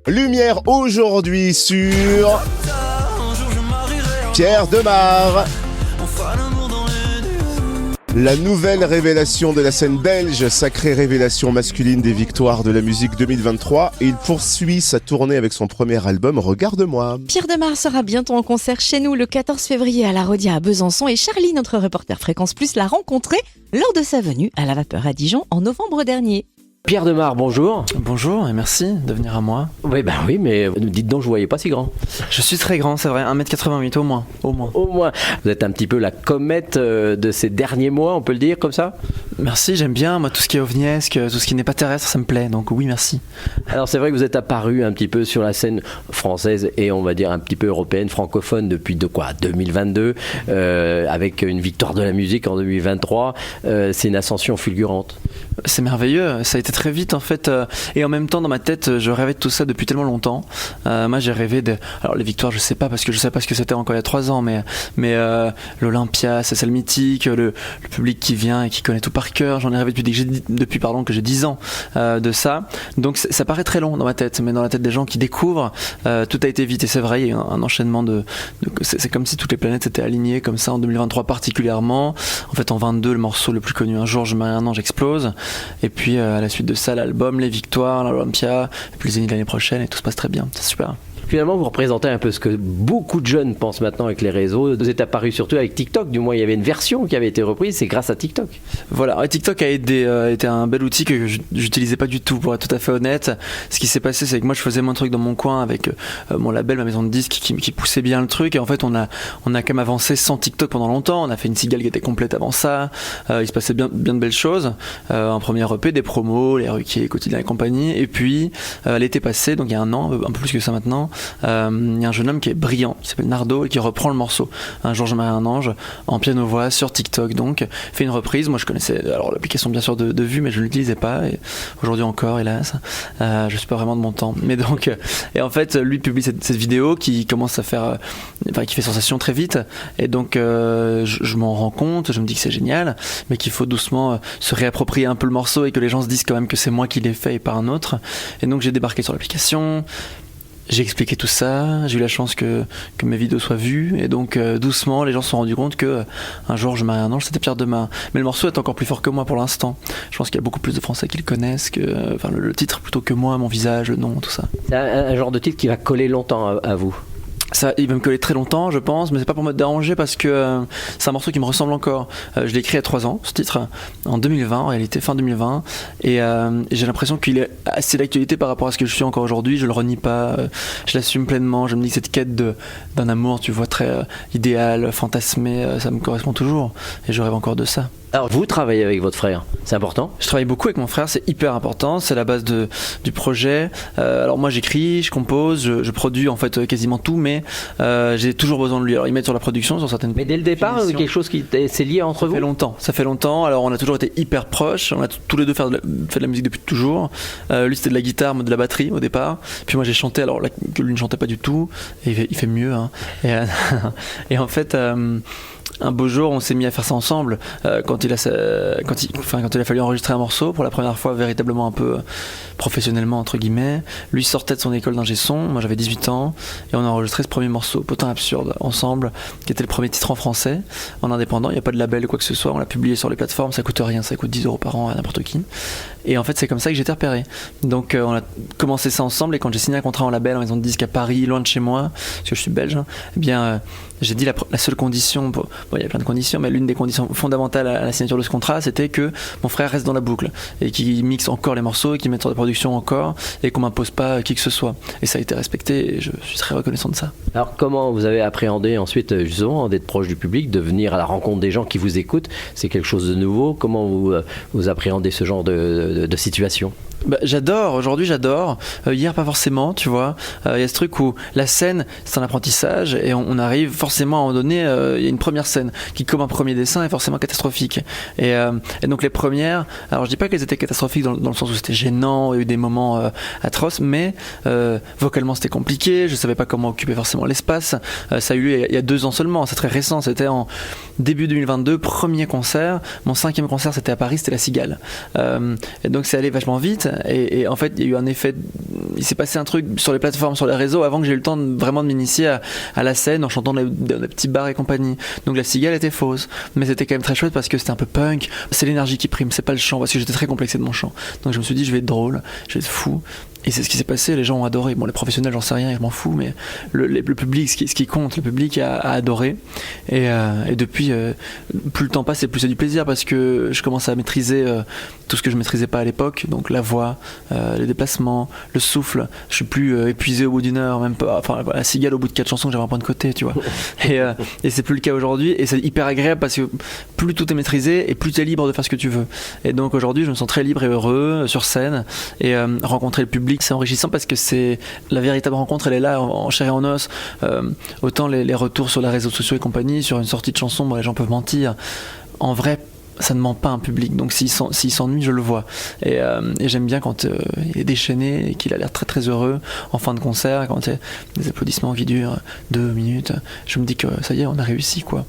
Lumière aujourd'hui sur Pierre Demar. La nouvelle révélation de la scène belge, sacrée révélation masculine des victoires de la musique 2023. Et il poursuit sa tournée avec son premier album Regarde-moi. Pierre Demar sera bientôt en concert chez nous le 14 février à la Rodia à Besançon et Charlie, notre reporter Fréquence Plus, l'a rencontré lors de sa venue à la Vapeur à Dijon en novembre dernier. Pierre Demar, bonjour. Bonjour et merci de venir à moi. Oui, mais dites donc, je ne voyais pas si grand. Je suis très grand, c'est vrai, 1m88 au moins. Au moins. Vous êtes un petit peu la comète de ces derniers mois, on peut le dire comme ça ? Merci, j'aime bien, moi tout ce qui est ovniesque, tout ce qui n'est pas terrestre, ça me plaît, donc oui, merci. Alors c'est vrai que vous êtes apparu un petit peu sur la scène française et on va dire un petit peu européenne, francophone depuis 2022, avec une victoire de la musique en 2023, c'est une ascension fulgurante. C'est merveilleux, ça a été très vite en fait, et en même temps dans ma tête je rêvais de tout ça depuis tellement longtemps. Moi j'ai rêvé alors les victoires je sais pas parce que je sais pas ce que c'était encore il y a 3 ans, mais l'Olympia, c'est celle mythique, le public qui vient et qui connaît tout par cœur, j'en ai rêvé depuis que j'ai 10 ans de ça, donc ça paraît très long dans ma tête, mais dans la tête des gens qui découvrent, tout a été vite, et c'est vrai, il y a eu un enchaînement c'est comme si toutes les planètes s'étaient alignées comme ça en 2023 particulièrement. En fait en 22 le morceau le plus connu, Un jour je marie un ange, explose. Et puis à la suite de ça, l'album, les victoires, l'Olympia, et puis les Zénith l'année prochaine, et tout se passe très bien, c'est super. Finalement, vous représentez un peu ce que beaucoup de jeunes pensent maintenant avec les réseaux. Vous êtes apparu surtout avec TikTok, du moins il y avait une version qui avait été reprise, c'est grâce à TikTok. Voilà, TikTok a été un bel outil que j'utilisais pas du tout, pour être tout à fait honnête. Ce qui s'est passé, c'est que moi je faisais mon truc dans mon coin avec mon label, ma maison de disques qui poussait bien le truc, et en fait on a quand même avancé sans TikTok pendant longtemps. On a fait une cigale qui était complète avant ça, il se passait bien de belles choses, un premier EP, des promos, les Ruquier, Quotidien et compagnie, et puis l'été passé, donc il y a un an, un peu plus que ça maintenant, il y a un jeune homme qui est brillant, qui s'appelle Nardo, et qui reprend le morceau Un jour je marie un ange en piano-voix sur TikTok, donc fait une reprise. Moi je connaissais l'application bien sûr de vue, mais je ne l'utilisais pas, et aujourd'hui encore hélas, je suis pas vraiment de mon temps, mais donc et en fait lui publie cette vidéo qui commence à faire qui fait sensation très vite, et donc je m'en rends compte, je me dis que c'est génial, mais qu'il faut doucement se réapproprier un peu le morceau et que les gens se disent quand même que c'est moi qui l'ai fait et pas un autre. Et donc j'ai débarqué sur l'application, j'ai expliqué tout ça, j'ai eu la chance que mes vidéos soient vues, et donc doucement les gens se sont rendus compte que Un jour je marie un ange, c'était Pierre Demar. Mais le morceau est encore plus fort que moi pour l'instant. Je pense qu'il y a beaucoup plus de Français qui le connaissent, le titre plutôt que moi, mon visage, le nom, tout ça. C'est un genre de titre qui va coller longtemps à vous. Ça, il va me coller très longtemps, je pense, mais c'est pas pour me déranger parce que c'est un morceau qui me ressemble encore. Je l'ai écrit il y a 3 ans, ce titre, en 2020, en réalité fin 2020, et j'ai l'impression qu'il est assez d'actualité par rapport à ce que je suis encore aujourd'hui. Je le renie pas, je l'assume pleinement. Je me dis que cette quête d'un amour, tu vois, très idéal, fantasmé, ça me correspond toujours, et je rêve encore de ça. Alors vous travaillez avec votre frère, c'est important ? Je travaille beaucoup avec mon frère, c'est hyper important, c'est la base du projet. Alors moi j'écris, je compose, je produis en fait quasiment tout, mais j'ai toujours besoin de lui. Alors il m'aide sur la production, sur certaines. Mais dès le départ, quelque chose qui s'est lié entre vous ? Ça fait longtemps. Alors on a toujours été hyper proches, on a tous les deux fait de la musique depuis toujours. Lui c'était de la guitare, moi de la batterie au départ. Puis moi j'ai chanté, alors là, que lui ne chantait pas du tout, et il fait mieux. Hein. Et en fait. Un beau jour, on s'est mis à faire ça ensemble quand il a fallu enregistrer un morceau pour la première fois véritablement un peu professionnellement entre guillemets. Lui sortait de son école d'ingé son, moi j'avais 18 ans, et on a enregistré ce premier morceau, Potin absurde, ensemble, qui était le premier titre en français, en indépendant. Il n'y a pas de label ou quoi que ce soit, on l'a publié sur les plateformes, ça coûte rien, ça coûte 10 € par an à n'importe qui. Et en fait c'est comme ça que j'ai été repéré. Donc on a commencé ça ensemble, et quand j'ai signé un contrat en label en maison de disques à Paris, loin de chez moi, parce que je suis belge, eh bien j'ai dit la seule condition, bon il y a plein de conditions, mais l'une des conditions fondamentales à la signature de ce contrat, c'était que mon frère reste dans la boucle et qu'il mixe encore les morceaux et qu'il mette sur la production encore, et qu'on m'impose pas qui que ce soit. Et ça a été respecté, et je suis très reconnaissant de ça. Alors comment vous avez appréhendé ensuite justement d'être proche du public, de venir à la rencontre des gens qui vous écoutent? C'est quelque chose de nouveau. Comment vous appréhendez ce genre de situation? J'adore, aujourd'hui j'adore, hier pas forcément, tu vois. Il y a ce truc où la scène c'est un apprentissage, et on arrive forcément à un moment donné, il y a une première scène qui, comme un premier dessin, est forcément catastrophique, et donc les premières, alors je dis pas qu'elles étaient catastrophiques dans le sens où c'était gênant, il y a eu des moments atroces, mais vocalement c'était compliqué, je savais pas comment occuper forcément l'espace. Ça a eu lieu il y a 2 ans seulement, c'est très récent, c'était en début 2022, premier concert, mon 5e concert c'était à Paris, c'était la Cigale, et donc c'est allé vachement vite. vite et en fait il y a eu un effet, il s'est passé un truc sur les plateformes, sur les réseaux avant que j'ai eu le temps vraiment de m'initier à la scène en chantant dans des petits bars et compagnie. Donc La Cigale était fausse, mais c'était quand même très chouette parce que c'était un peu punk, c'est l'énergie qui prime, c'est pas le chant, parce que j'étais très complexé de mon chant. Donc je me suis dit je vais être drôle, je vais être fou. Et c'est ce qui s'est passé, les gens ont adoré. Bon, les professionnels, j'en sais rien, je m'en fous, mais le public, ce qui compte, le public a adoré. Et depuis, plus le temps passe et plus c'est du plaisir parce que je commence à maîtriser tout ce que je maîtrisais pas à l'époque, donc la voix, les déplacements, le souffle. Je suis plus épuisé au bout d'une heure, même pas. Enfin, La Cigale au bout de 4 chansons, j'avais un point de côté, tu vois. Et c'est plus le cas aujourd'hui. Et c'est hyper agréable parce que plus tout est maîtrisé et plus tu es libre de faire ce que tu veux. Et donc aujourd'hui, je me sens très libre et heureux sur scène et rencontrer le public. C'est enrichissant parce que c'est la véritable rencontre, elle est là en chair et en os. Autant les retours sur les réseaux sociaux et compagnie, sur une sortie de chanson, bon, les gens peuvent mentir. En vrai, ça ne ment pas un public, donc s'il s'ennuie, je le vois. Et j'aime bien quand il est déchaîné et qu'il a l'air très très heureux en fin de concert, quand il y a des applaudissements qui durent 2 minutes. Je me dis que ça y est, on a réussi, quoi.